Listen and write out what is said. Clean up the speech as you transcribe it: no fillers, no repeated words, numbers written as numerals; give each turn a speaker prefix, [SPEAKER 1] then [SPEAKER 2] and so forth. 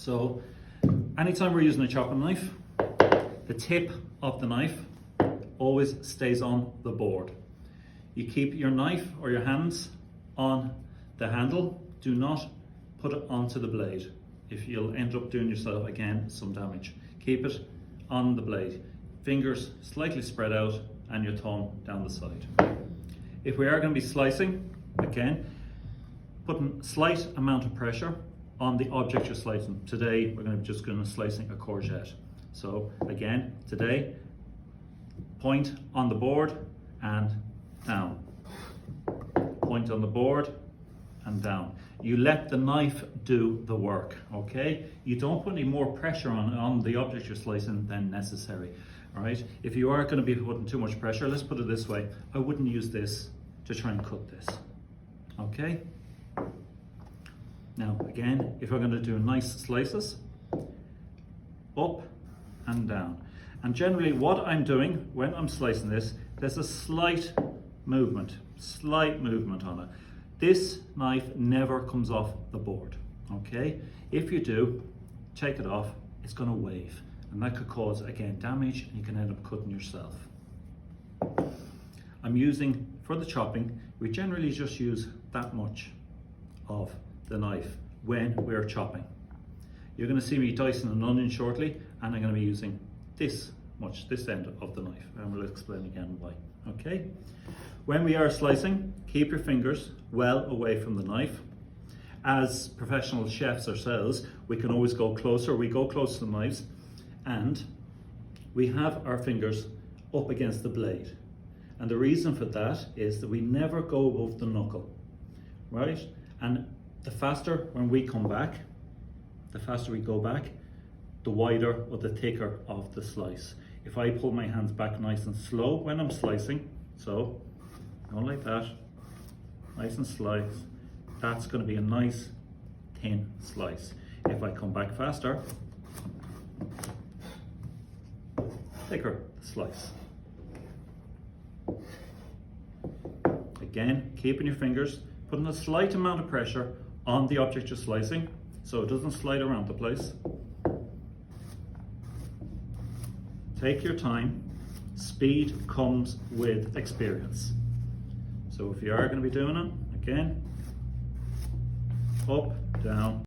[SPEAKER 1] So anytime we're using a chopping knife, the tip of the knife always stays on the board. You keep your knife or your hands on the handle. Do not put it onto the blade. If you'll end up doing yourself again some damage. Keep it on the blade. Fingers slightly spread out and your thumb down the side. If we are going to be slicing, again, putting slight amount of pressure on the object you're slicing. Today we're just going to be slicing a courgette. So again, today, point on the board and down. Point on the board and down. You let the knife do the work, okay? You don't put any more pressure on the object you're slicing than necessary, all right? If you are going to be putting too much pressure, let's put it this way, I wouldn't use this to try and cut this, okay? Now, again, if we're going to do nice slices, up and down. And generally what I'm doing when I'm slicing this, there's a slight movement on it. This knife never comes off the board, okay? If you do, take it off, it's gonna wave. And that could cause, again, damage and you can end up cutting yourself. I'm using, for the chopping, we generally just use that much of the knife when we're chopping. You're gonna see me dicing an onion shortly, and I'm gonna be using this much, this end of the knife, and we'll explain again why, okay? When we are slicing, keep your fingers well away from the knife. As professional chefs ourselves, we can always go closer. We go close to the knives, and we have our fingers up against the blade. And the reason for that is that we never go above the knuckle, right? And the faster when we come back, the faster we go back, the wider or the thicker of the slice. If I pull my hands back nice and slow when I'm slicing, so going like that, nice and slice, that's going to be a nice thin slice. If I come back faster, thicker slice. Again, keeping your fingers, putting a slight amount of pressure on the object you're slicing so it doesn't slide around the place. Take your time. Speed comes with experience. So if you are going to be doing it, again, up, down,